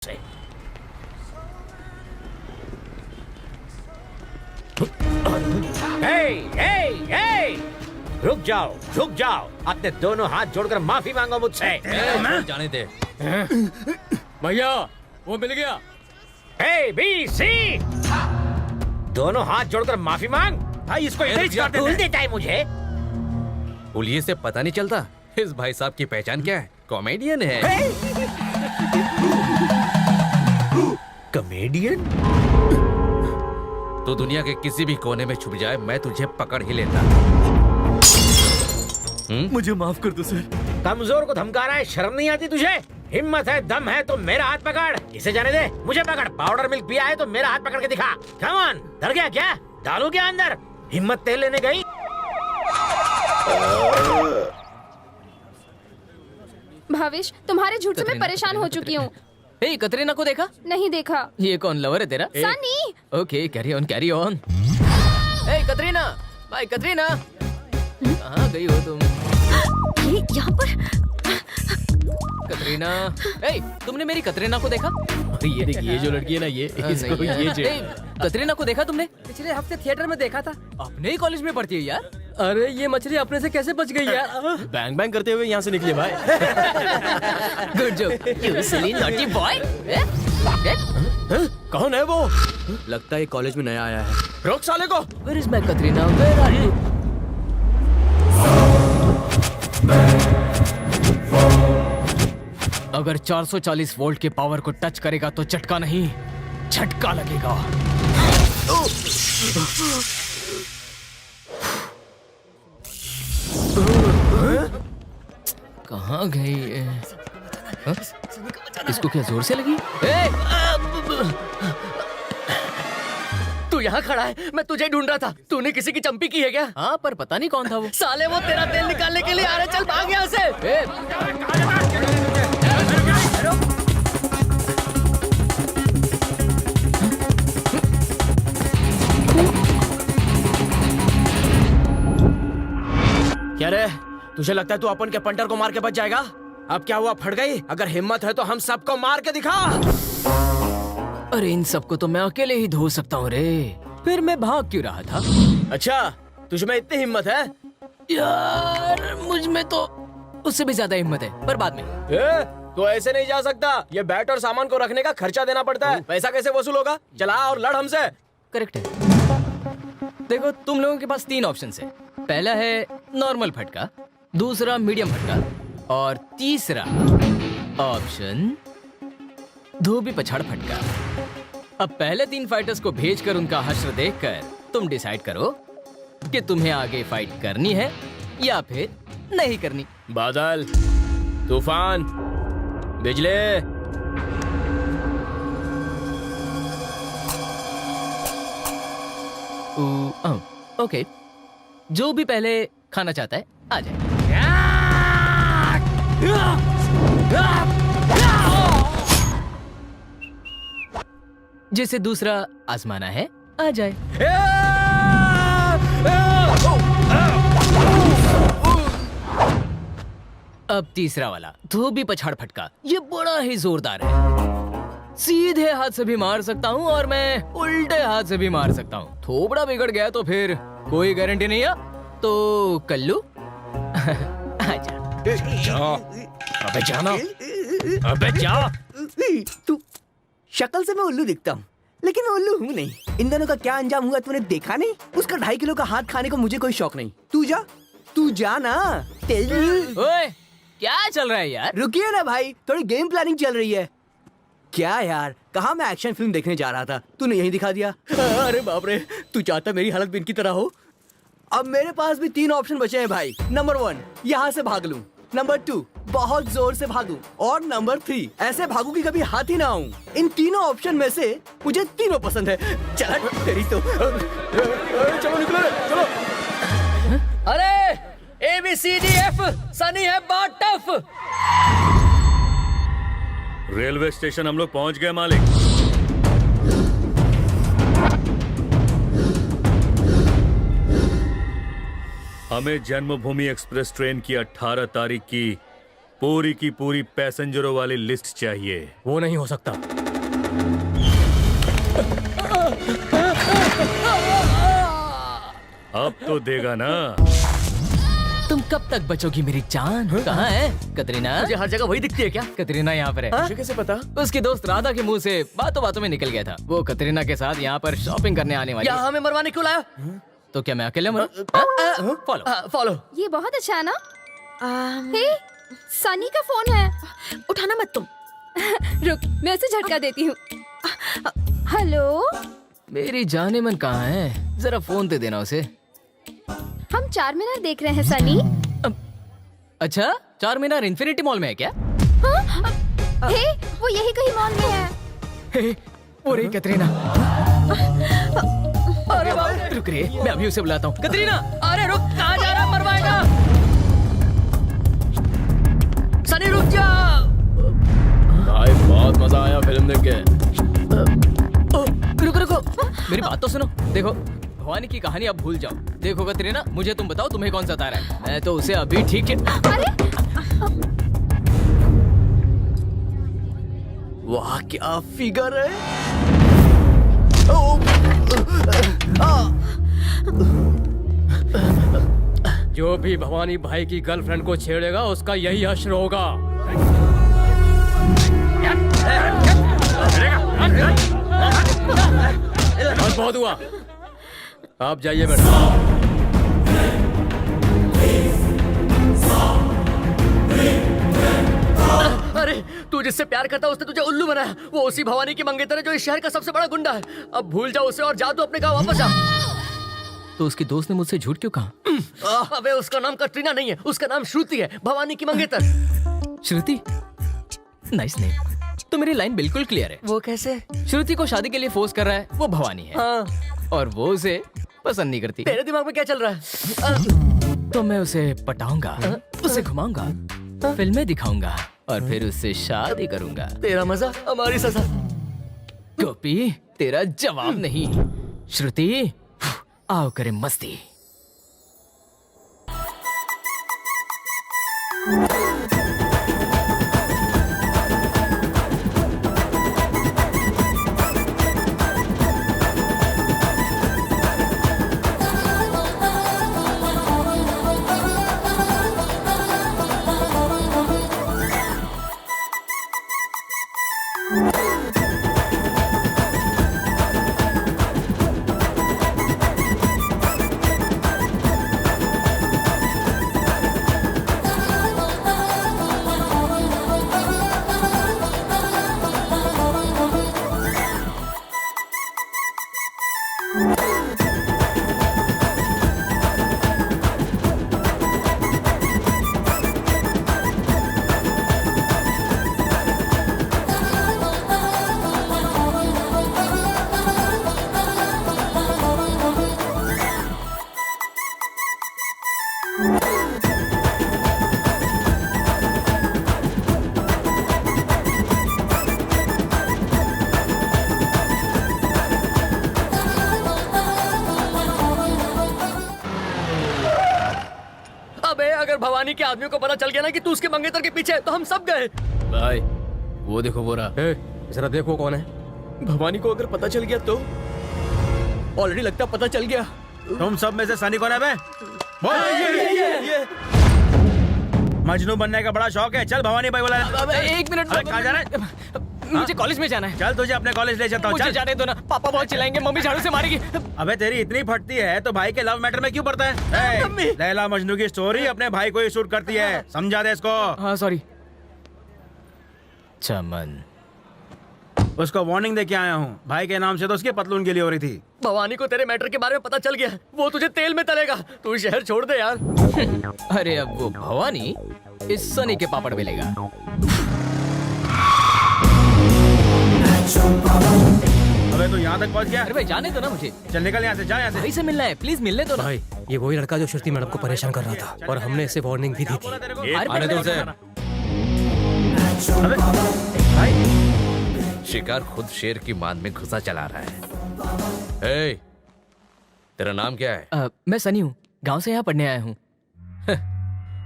से। रुक जाओ, अपने दोनों हाथ जोड़कर माफी मांगो मुझसे। जाने दे भैया, वो मिल गया। ए बी सी, दोनों हाथ जोड़कर माफी मांग। भाई इसको इधर ही छोड़ भूल देता है मुझे। पुलिस से पता नहीं चलता इस भाई साहब की पहचान क्या है? कॉमेडियन है। कॉमेडियन? तो दुनिया के किसी भी कोने में छुप जाए, मैं तुझे पकड़ ही लेता। मुझे माफ कर दो सर। कमजोर को धमका रहा है, शर्म नहीं आती तुझे? हिम्मत है, दम है तो मेरा हाथ पकड़। इसे जाने दे, मुझे पकड़। पाउडर मिल्क पिया है तो मेरा हाथ पकड़ के दिखा। कम ऑन, डर गया क्या? डालू क्या अंदर? हिम्मत तेल लेने गई? भावेश, तुम्हारे झूठ से मैं परेशान हो चुकी हूँ। हे, कतरीना को देखा? नहीं देखा। ये कौन लवर है तेरा? Sunny. Okay, carry on. Hey Katrina, भाई कतरीना, कहाँ गई हो तुम? ये यहाँ पर। कतरीना, हे, तुमने मेरी कतरीना को देखा? ये देखिए, ये जो लड़की है ना, ये इसको ये हे, कतरीना को देखा तुमने? पिछले हफ्ते थिएटर में देखा था। अपने ही कॉलेज में पढ़ती है यार। अरे ये मछली अपने से कैसे बच गई यार? बैंग बैंग करते हुए यहाँ से निकले भाई। Good joke, you silly naughty boy. कौन है वो? लगता है कॉलेज में नया आया है। रोक साले को। Where is my Katrina? Where are you? अगर 440 वोल्ट के पावर को टच करेगा तो चटका नहीं, झटका लगेगा। कहाँ गई ये? हाँ? इसको क्या जोर से लगी? तू यहाँ खड़ा है, मैं तुझे ढूंढ रहा था। तूने किसी की चंपी की है क्या? हाँ, पर पता नहीं कौन था वो। साले वो तेरा तेल निकालने के लिए आ रहे। चल भाग यहाँ से। क्या रे, तुझे लगता है तू अपन के पंटर को मार के बच जाएगा? अब क्या हुआ, फट गई? अगर हिम्मत है तो हम सबको मार के दिखा। अरे इन सबको तो मैं अकेले ही धो सकता हूँ रे, फिर मैं भाग क्यों रहा था? अच्छा, तुझमें इतनी हिम्मत है? यार मुझ में तो उससे भी ज्यादा हिम्मत है, पर बाद में। तो ऐसे नहीं जा सकता। ये बैट और सामान को रखने का खर्चा देना पड़ता है। पैसा कैसे वसूल होगा? चला और लड़ हमसे। करेक्ट है। देखो, तुम लोगों के पास 3 ऑप्शन है। पहला है नॉर्मल फटका, दूसरा मीडियम फटका और तीसरा ऑप्शन धोबी पछाड़ फटका। अब पहले 3 फाइटर्स को भेजकर उनका हश्र देखकर तुम डिसाइड करो कि तुम्हें आगे फाइट करनी है या फिर नहीं करनी। बादल, तूफान, बिजली। ओके, जो भी पहले खाना चाहता है आ जाए। जिसे दूसरा आजमाना है आ जाए। अब तीसरा वाला धोबी पछाड़ फटका, ये बड़ा ही जोरदार है। सीधे हाथ से भी मार सकता हूँ और मैं उल्टे हाथ से भी मार सकता हूँ। थोबड़ा बिगड़ गया तो फिर कोई गारंटी नहीं है। तो कल्लू आजा। अबे जाना, अबे जा। तू शक्ल से मैं उल्लू दिखता हूँ, लेकिन मैं उल्लू हूँ नहीं। इन दोनों का क्या अंजाम हुआ तूने देखा नहीं? उसका 2.5 किलो का हाथ खाने को मुझे कोई शौक नहीं। तू जा ना। ओए, क्या चल रहा है यार? रुकिए ना भाई, थोड़ी गेम प्लानिंग चल रही है। क्या यार, कहाँ मैं एक्शन फिल्म देखने जा रहा था, तूने यही दिखा दिया। अरे बाप रे, तू चाहता मेरी हालत भी इनकी तरह हो? अब मेरे पास भी 3 ऑप्शन बचे हैं भाई। नंबर 1, यहाँ से भाग लूं। नंबर 2, बहुत जोर से भागूं। और नंबर 3, ऐसे भागूं कि कभी हाथ ही ना आऊं। इन तीनों ऑप्शन में से मुझे तीनों पसंद है। चल तेरी तो। चलो निकलो, चलो। अरे ABCDF, सनी है बहुत टफ। रेलवे स्टेशन हम लोग पहुंच गए मालिक। हमें जन्मभूमि एक्सप्रेस ट्रेन की 18 तारीख की पूरी की पूरी पैसेंजरों वाली लिस्ट चाहिए। वो नहीं हो सकता। अब तो देगा ना। तुम कब तक बचोगी मेरी जान? कहाँ है कतरीना? मुझे हर जगह वही दिखती है क्या? कतरीना यहाँ पर है। मुझे कैसे पता? उसकी दोस्त राधा के मुंह से बातों बातों में निकल गया था। वो कतरीना के साथ यहाँ पर शॉपिंग करने आने वाली है। यहाँ हमें मरवाने क्यों लाया? तो क्या मैं अकेले मरूं? फॉलो। फॉलो। ये बहुत अच्छा है ना? हे, सनी का फोन है। उठाना मत तुम। रुक, मैं उसे झटका देती हूँ। हेलो, मेरी जाने मन कहाँ है? जरा फोन दे देना उसे। हम चार मीनार देख रहे हैं सनी। अच्छा, चार मीनार इन्फिनिटी मॉल में है क्या? हे, वो यही कहीं मॉल में है। हे, वो रही कतरीना। अरे बाप, रुक रे, मैं अभी उसे बुलाता हूँ। कतरीना, अरे रुक, कहाँ जा रहा? मरवाएगा। सनी रुक जा। भाई बहुत मजा आया फिल्म देख के। रुको रुको, मेरी बात तो सुनो। देखो, भवानी की कहानी अब भूल जाओ। देखो कतरीना, मुझे तुम बताओ तुम्हें कौन सता रहा है? मैं तो उसे अभी ठीक है। वाह क्या फिगर है। जो भी भवानी भाई की गर्लफ्रेंड को छेड़ेगा उसका यही हश्र होगा। बस बहुत हुआ, आप जाइए बेटा। अरे तू जिससे प्यार करता उसने तुझे उल्लू बनाया। वो उसी भवानी की मंगेतर है जो इस शहर का सबसे बड़ा गुंडा है। अब भूल जाओ उसे और जा तू अपने गांव वापस आ। तो उसकी दोस्त ने मुझसे झूठ क्यों कहा? अबे उसका नाम कटरीना नहीं है, उसका नाम श्रुति है, भवानी की मंगेतर। श्रुति, नाइस नेम। तो मेरी लाइन बिल्कुल क्लियर है। वो कैसे? श्रुति को शादी के लिए फोर्स कर रहा है वो भवानी है। हाँ। और वो उसे पसंद नहीं करती। तेरे दिमाग में क्या चल रहा है? तो मैं उसे पटाऊंगा, उसे घुमाऊंगा, फिल्में दिखाऊंगा और फिर उससे शादी करूंगा। तेरा मजा हमारी सजा। गोपी, तेरा जवाब नहीं। श्रुति, आओ करे मस्ती। अगर भवानी के आदमियों को पता चल गया ना कि तू उसके मंगेतर के पीछे है तो हम सब गए। भाई, वो देखो वो रहा। जरा देखो कौन है। भवानी को अगर पता चल गया तो? ऑलरेडी लगता पता चल गया। तुम सब में से सनी कौन है बे? ये। मजनू बनने का बड़ा शौक है। चल भवानी भाई बोला। अब एक मिनट, अरे कहाँ जा रहा है? मुझे कॉलेज में जाना है। चल तुझे अपने कॉलेज ले जाता हूँ। मुझे चल जाने दो ना, पापा बहुत चिल्लाएंगे, मम्मी झाड़ू से मारेगी। अबे तेरी इतनी फटती है तो भाई के लव मैटर में क्यों पड़ता है? ए, लैला मजनू की स्टोरी अपने भाई को ही शूट करती है, समझा दे इसको। हाँ सॉरी। चमन, उसको वार्निंग दे के आया हूँ। भाई के नाम से तो उसकी पतलून के लिए हो रही थी। भवानी को तेरे मैटर के बारे में पता चल गया, वो तुझे तेल में तलेगा। तू शहर छोड़ दे यार। अरे अब वो भवानी इस सनी के पापड़ बेलेगा। अबे तू यहाँ तक पहुँच गया? अरे भाई जाने दो ना मुझे। चल निकल यहाँ से, जा यहाँ से। भाई से मिलना है, प्लीज मिलने दो ना। भाई ये वही लड़का जो श्रुति मैडम को परेशान कर रहा था और हमने इसे वार्निंग भी दी थी। आने दो उसे। अबे भाई, शिकार खुद शेर की मान में घुसा चला रहा है। ए, तेरा नाम क्या है? मैं सनी हूँ, गांव से यहाँ पढ़ने आया हूँ।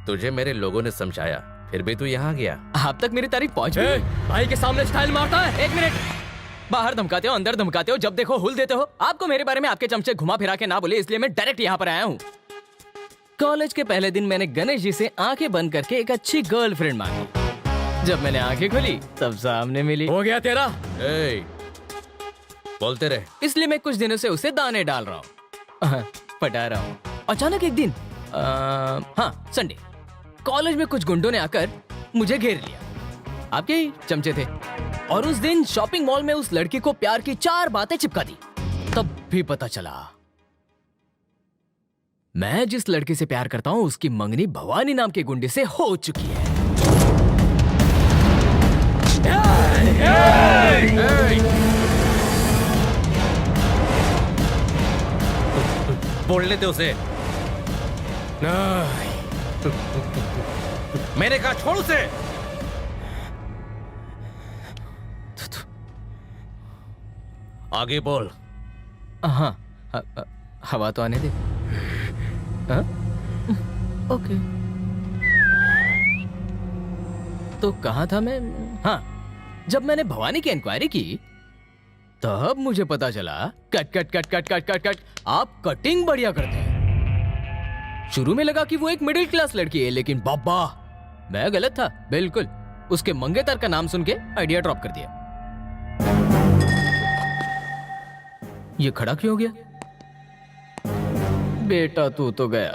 तुझे मेरे लोगों ने समझाया, फिर भी तू यहाँ गया। आप तक मेरी तारीफ पहुंच ए, गई। भाई के सामने स्टाइल मारता है। 1 मिनट। बाहर धमकाते हो, अंदर धमकाते हो, जब देखो हुल देते हो। आपको मेरे बारे में आपके चमचे घुमा फिरा के ना बोले, इसलिए मैं डायरेक्ट यहाँ पर आया हूँ। कॉलेज के पहले दिन मैंने गणेश जी से आंखें बंद करके एक अच्छी गर्लफ्रेंड मांगी। जब मैंने आंखें खोली तब सामने मिली। हो गया तेरा। ए, बोलते रहे। इसलिए मैं कुछ दिनों से उसे दाने डाल रहा हूँ, पटा रहा हूँ। अचानक एक दिन हाँ संडे, कॉलेज में कुछ गुंडों ने आकर मुझे घेर लिया। आपके ही चमचे थे। और उस दिन शॉपिंग मॉल में उस लड़की को प्यार की 4 बातें चिपका दी। तब भी पता चला मैं जिस लड़की से प्यार करता हूं उसकी मंगनी भवानी नाम के गुंडे से हो चुकी है। बोलने दे उसे। मैंने कहा छोड़ उसे। आगे बोल। हाँ, हवा तो आने दे। हाँ? ओके। तो कहाँ था मैं? हाँ, जब मैंने भवानी की इंक्वायरी की तब मुझे पता चला cut cut cut cut cut cut cut आप कटिंग बढ़िया करते हैं। शुरू में लगा कि वो एक मिडिल क्लास लड़की है, लेकिन बाबा मैं गलत था बिल्कुल। उसके मंगेतर का नाम सुन के आइडिया ड्रॉप कर दिया। ये खड़ा क्यों हो गया? बेटा तू तो गया।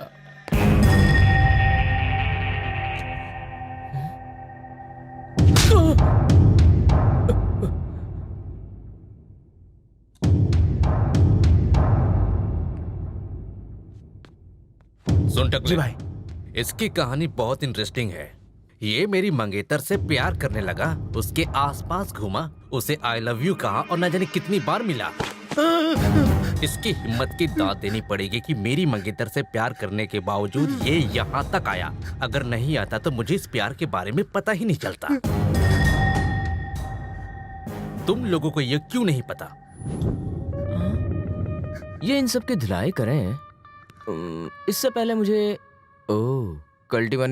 सुन टकले भाई, इसकी कहानी बहुत इंटरेस्टिंग है। ये मेरी मंगेतर से प्यार करने लगा, उसके आसपास घूमा, उसे आई लव यू कहा और न जाने कितनी बार मिला। इसकी हिम्मत की दाद देनी पड़ेगी कि मेरी मंगेतर से प्यार करने के बावजूद ये यहाँ तक आया। अगर नहीं आता तो मुझे इस प्यार के बारे में पता ही नहीं चलता। तुम लोगों को ये क्यों नहीं पता? ये इन सब की धुलाई करें। इससे पहले मुझे कल्टीवानी